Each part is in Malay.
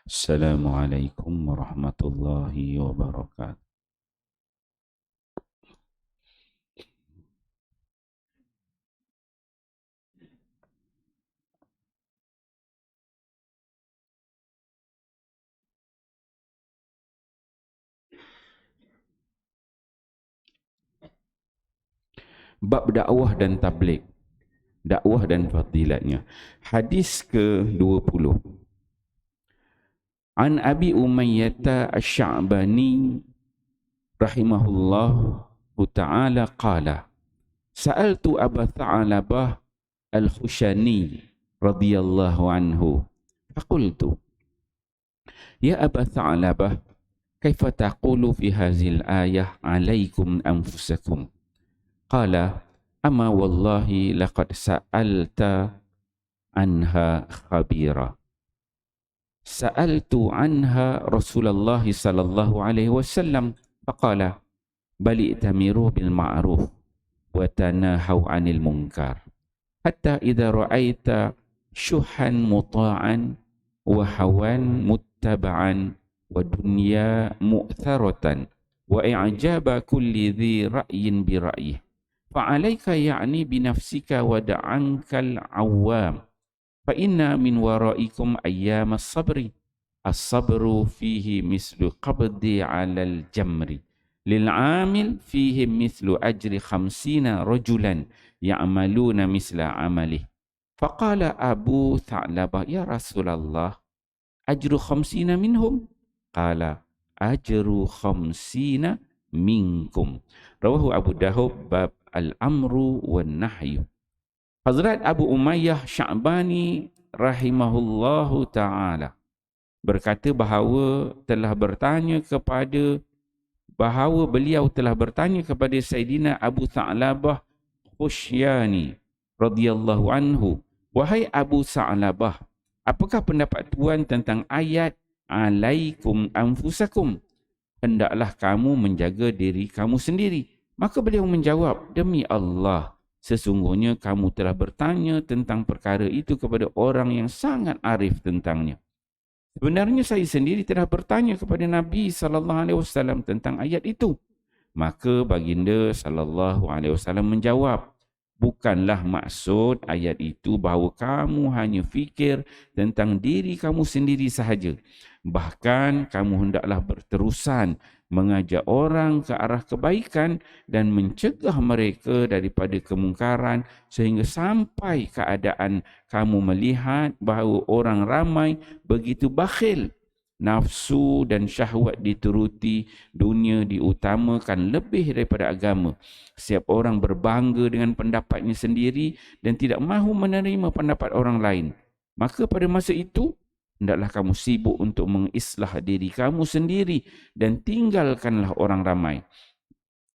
Assalamualaikum warahmatullahi wabarakatuh. Bab dakwah dan tabligh, dakwah dan fadilatnya. Hadis ke-20. An Abi Umayyah Asy-Sya'bani rahimahullahu ta'ala qala Sa'altu Aba Tha'labah Al-Khushani radhiyallahu anhu faqultu ya Aba Tha'labah kaifa taqulu fi hadhil ayah 'alaikum anfusakum qala amma wallahi laqad sa'alta anha khabira. Sa'altu anha Rasulullah sallallahu alaihi wasallam faqala bal i'tamiru bil ma'ruf wa tanahaw 'anil munkar hatta idza ra'aita syuhan muta'an wa hawan muttaba'an wa dunya mu'tharatan wa i'jaba kulli dhi ra'yin bi ra'yihi fa'alaika ya'ni binafsika wa da'ankal awam fa inna min waraikum ayyam as-sabri as-sabru fihi mislu qabdi 'alal jamri lil 'amil fihi mislu ajri 50 rajulan ya'maluna misla 'amalih faqala Abu Tha'labah ya Rasulullah ajru 50 minhum qala ajru 50 minkum. Rawahu Abu Dawud bab al-amru wan nahyu. Hazrat Abu Umayyah Sya'bani rahimahullahu ta'ala berkata beliau telah bertanya kepada Sayyidina Abu Tha'labah Khusyani radhiyallahu anhu, wahai Abu Tha'labah, apakah pendapat tuan tentang ayat alaikum anfusakum, hendaklah kamu menjaga diri kamu sendiri? Maka beliau menjawab, demi Allah, sesungguhnya kamu telah bertanya tentang perkara itu kepada orang yang sangat arif tentangnya. Sebenarnya saya sendiri telah bertanya kepada Nabi SAW tentang ayat itu. Maka baginda SAW menjawab, bukanlah maksud ayat itu bahawa kamu hanya fikir tentang diri kamu sendiri sahaja. Bahkan kamu hendaklah berterusan mengajak orang ke arah kebaikan dan mencegah mereka daripada kemungkaran sehingga sampai keadaan kamu melihat bahawa orang ramai begitu bakhil, nafsu dan syahwat dituruti, dunia diutamakan lebih daripada agama. Setiap orang berbangga dengan pendapatnya sendiri dan tidak mahu menerima pendapat orang lain. Maka pada masa itu, hendaklah kamu sibuk untuk mengislah diri kamu sendiri dan tinggalkanlah orang ramai.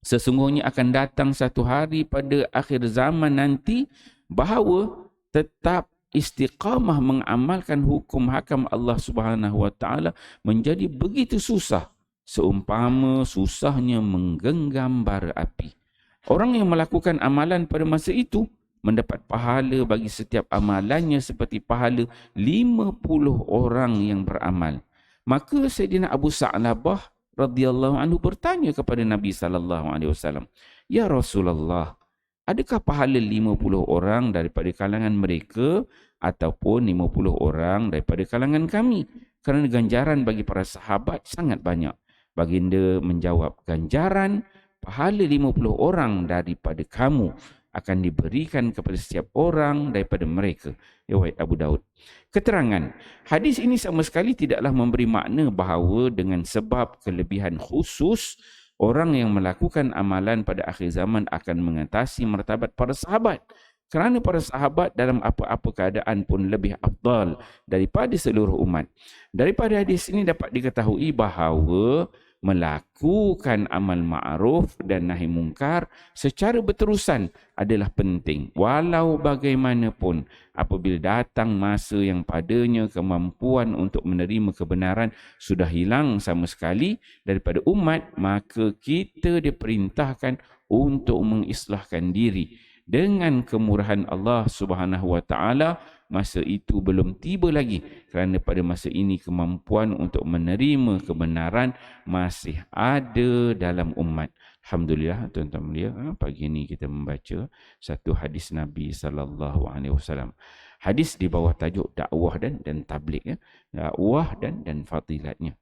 Sesungguhnya akan datang satu hari pada akhir zaman nanti bahawa tetap istiqamah mengamalkan hukum hakam Allah Subhanahu wa taala menjadi begitu susah, seumpama susahnya menggenggam bara api. Orang yang melakukan amalan pada masa itu mendapat pahala bagi setiap amalannya seperti pahala 50 orang yang beramal. Maka Sayyidina Abu Sa'labah radhiyallahu anhu bertanya kepada Nabi sallallahu alaihi wasallam, "Ya Rasulullah, adakah pahala 50 orang daripada kalangan mereka ataupun 50 orang daripada kalangan kami? Kerana ganjaran bagi para sahabat sangat banyak." Baginda menjawab, ganjaran pahala 50 orang daripada kamu akan diberikan kepada setiap orang daripada mereka. Riwayat Abu Daud. Keterangan, hadis ini sama sekali tidaklah memberi makna bahawa dengan sebab kelebihan khusus, orang yang melakukan amalan pada akhir zaman akan mengatasi martabat para sahabat. Kerana para sahabat dalam apa-apa keadaan pun lebih afdal daripada seluruh umat. Daripada hadis ini dapat diketahui bahawa melakukan amal ma'ruf dan nahi mungkar secara berterusan adalah penting. Walau bagaimanapun, apabila datang masa yang padanya kemampuan untuk menerima kebenaran sudah hilang sama sekali daripada umat, maka kita diperintahkan untuk mengislahkan diri. Dengan kemurahan Allah Subhanahu wa taala, masa itu belum tiba lagi, kerana pada masa ini kemampuan untuk menerima kebenaran masih ada dalam umat. Alhamdulillah, tuan-tuan mulia, pagi ini kita membaca satu hadis Nabi sallallahu alaihi wasallam. Hadis di bawah tajuk dakwah dan tabligh, ya. Dakwah dan fadilatnya.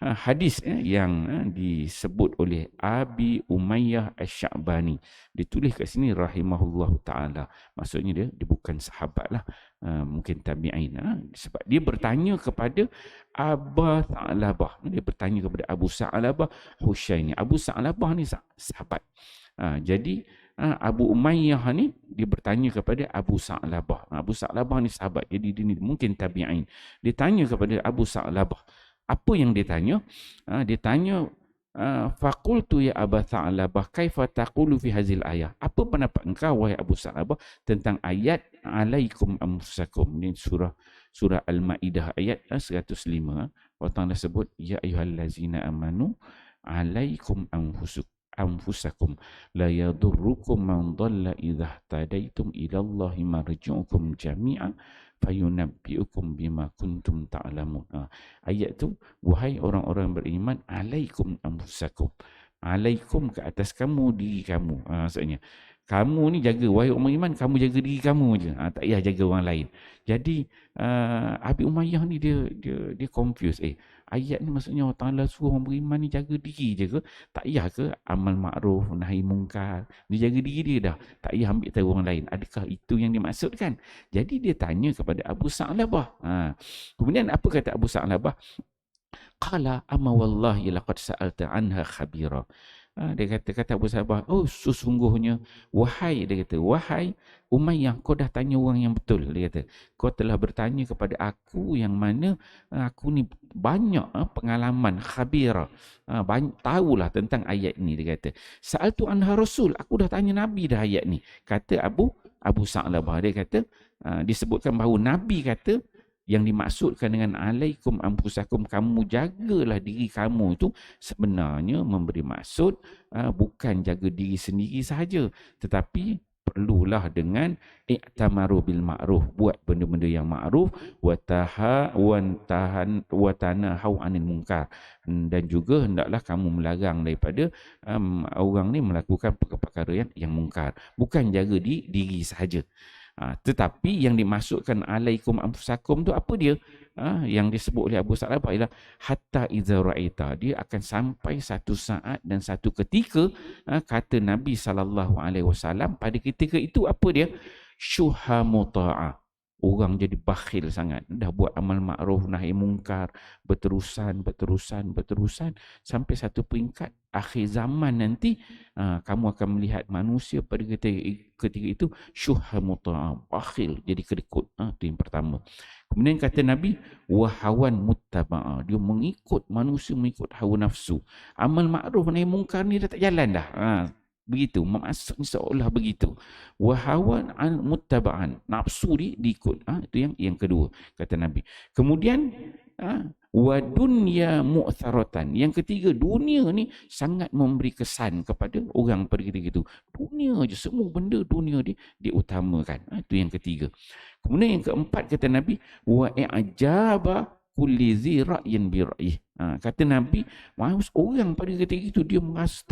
Hadis yang disebut oleh Abi Umayyah Asy-Sya'bani, ditulis kat sini rahimahullahu taala. Maksudnya dia bukan sahabat lah, mungkin tabi'in, sebab dia bertanya kepada Abu Tha'labah. Dia bertanya kepada Abu Tha'labah Husyaini. Abu Tha'labah ni sahabat. Jadi Abu Umayyah ni dia bertanya kepada Abu Tha'labah. Abu Tha'labah ni sahabat, jadi dia ni mungkin tabi'in. Dia tanya kepada Abu Tha'labah. Apa yang dia tanya? Dia tanya, faqultu ya Aba Tha'labah, kaifa taqulu fi hazil ayah? Apa pendapat engkau, wahai Abu Tha'labah, tentang ayat alaikum anfusakum? Ini surah Al-Maidah ayat 105. Allah Ta'ala sebut, ya ayyuhallazina amanu alaikum anfusakum la yadurrukum man dhalla idza tadaitum ila Allahi marji'ukum jami'an fayunabbi'ukum bima kuntum ta'lamun. Ayat tu, wahai orang-orang beriman, alaikum anfusakum. Alaikum, ke atas kamu, diri kamu. Maksudnya, kamu ni jaga, wahai orang beriman, kamu jaga diri kamu je. Tak payah jaga orang lain. Jadi, Abi Umayyah ni dia confused. Ayat ni maksudnya Allah Ta'ala suruh orang beriman ni jaga diri je ke? Tak payah ke amal ma'ruf, nahi mungkar? Dia jaga diri dia dah. Tak payah ambil tahu orang lain. Adakah itu yang dimaksudkan? Jadi dia tanya kepada Abu Tha'labah. Kemudian apa kata Abu Tha'labah? Qala amma wallahi laqad sa'alta anha khabira. Dia kata Abu Tha'labah, oh sesungguhnya, wahai Umayyah, kau dah tanya orang yang betul. Dia kata, kau telah bertanya kepada aku yang mana aku ni banyak pengalaman, khabira, tahulah tentang ayat ni. Dia kata, sa'altu anha rasul, aku dah tanya Nabi dah ayat ni. Kata Abu Tha'labah, dia kata, disebutkan bahawa Nabi kata, yang dimaksudkan dengan alaikum anfusakum, kamu jagalah diri kamu, itu sebenarnya memberi maksud bukan jaga diri sendiri sahaja, tetapi perlulah dengan i'tamaru bil ma'ruf, buat benda-benda yang ma'ruf, wa tanahau 'anil munkar, dan juga hendaklah kamu melarang daripada orang ni melakukan perkara-perkara yang mungkar, bukan jaga diri sahaja. Tetapi yang dimaksudkan alaikum anfusakum tu apa dia? Yang disebut oleh Abu Tha'labah ialah hatta idza ra'aita, dia akan sampai satu saat dan satu ketika, kata Nabi SAW, pada ketika itu apa dia? Syuha muta'ah, orang jadi bakhil sangat, dah buat amal ma'ruf nahi mungkar berterusan sampai satu peringkat akhir zaman nanti, kamu akan melihat manusia pada ketika itu syuha muta'ah, bakhil, jadi kedekut. Itu yang pertama. Kemudian kata Nabi, wahawan muttaba'ah, dia mengikut manusia, mengikut hawa nafsu. Amal ma'ruf nahi mungkar ni dah tak jalan dah. Begitu, maksudnya seolah begitu. Wahawan al-muttaba'an, nafsu diikut. Itu yang kedua, kata Nabi. Kemudian, wa dunya mu'tharatan. Yang ketiga, dunia ni sangat memberi kesan kepada orang pada ketika itu. Dunia je, semua benda dunia diutamakan. Itu yang ketiga. Kemudian yang keempat, kata Nabi, wa i'jaba kulli zi ra'yin bi ra'yih. Kata Nabi, orang pada ketika itu dia merasa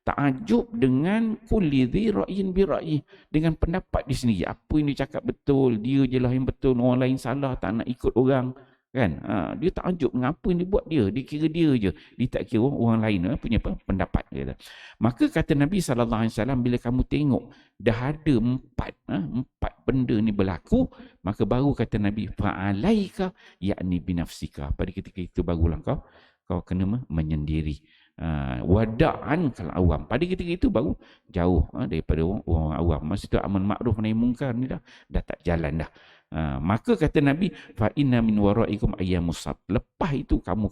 takjub dengan kulli dhi ra'yin bi ra'yih, dengan pendapat dia sendiri. Apa yang dia cakap betul, dia je lah yang betul, orang lain salah, tak nak ikut orang, kan? Dia takjub dengan apa yang dia buat, dia kira dia je, dia tak kira orang lain punya pendapat dia. Maka kata Nabi SAW, bila kamu tengok dah ada empat benda ni berlaku, maka baru kata Nabi, fa'alaika yakni binafsika, pada ketika itu barulah kau kena menyendiri. Wada'an kal awam, pada ketika itu baru jauh daripada orang awam. Masa itu amal ma'ruf nahi mungkar ni dah tak jalan dah. Maka kata Nabi, fa inna min waraikum ayyamus sab, lepas itu kamu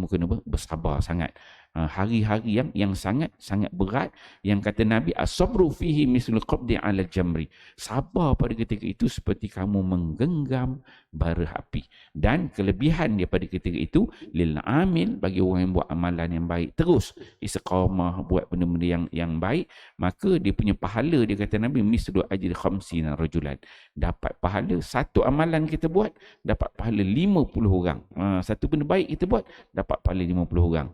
kena bersabar sangat. hari-hari yang sangat berat, yang kata Nabi as-sabru fihi mislu qabdi 'ala jamri. Sabar pada ketika itu seperti kamu menggenggam bara api. Dan kelebihan daripada ketika itu lil amil, bagi orang yang buat amalan yang baik terus istiqamah buat benda-benda yang baik, maka dia punya pahala, dia kata Nabi, mislu ajri khamsina rajulan. Dapat pahala satu amalan kita buat, dapat pahala 50 orang. Satu benda baik kita buat, dapat pahala 50 orang.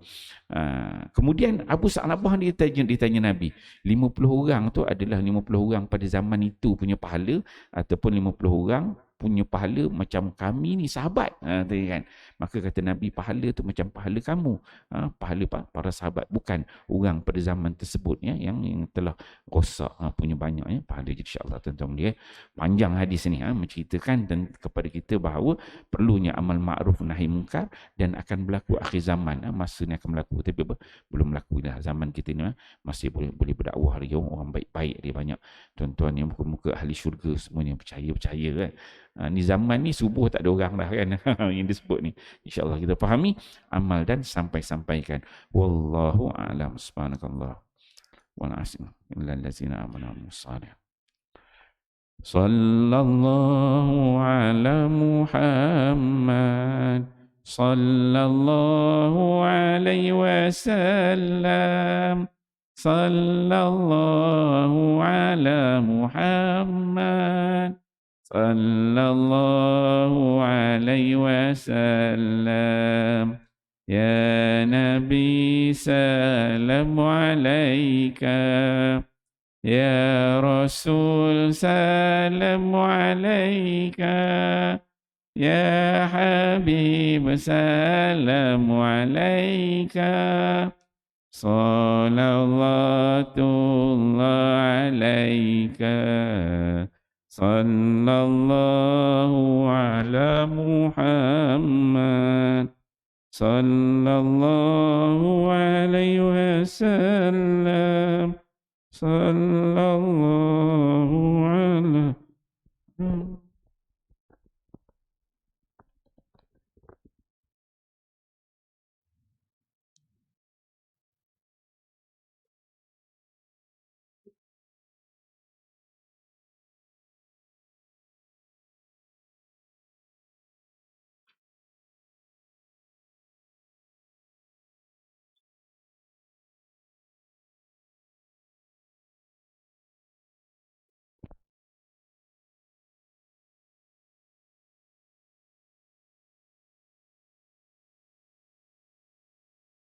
Kemudian Abu Sa'labah ditanya Nabi, 50 orang tu adalah 50 orang pada zaman itu punya pahala, ataupun 50 orang punya pahala macam kami ni sahabat, kan? Maka kata Nabi, pahala tu macam pahala kamu, pahala para sahabat, bukan orang pada zaman tersebut yang telah rosak punya banyak pahala. Jadi insya-Allah tuan-tuan dia panjang hadis ni menceritakan kepada kita bahawa perlunya amal ma'ruf nahi munkar dan akan berlaku akhir zaman. Masa ni akan berlaku, tapi belum berlaku dah. Zaman kita ni masih boleh berdakwah lagi, orang baik-baik dia banyak. Tuan-tuan yang muka-muka ahli syurga semuanya percaya kan. Ni zaman ni subuh tak ada orang dah kan. Yang disebut ni insya-Allah kita fahami, amal dan sampaikan. Wallahu a'lam. Subhanakallah wa na'asim illal ladzina amanu salih. Sallallahu ala Muhammad, sallallahu alaihi wasallam, sallallahu ala Muhammad, sallallahu alaihi wasallam. Ya Nabi salam alaika, ya Rasul salam alaika, ya Habib salam alaika, salawatullah alaika, sallallahu ala Muhammad, sallallahu alaihi wasallam, sallallahu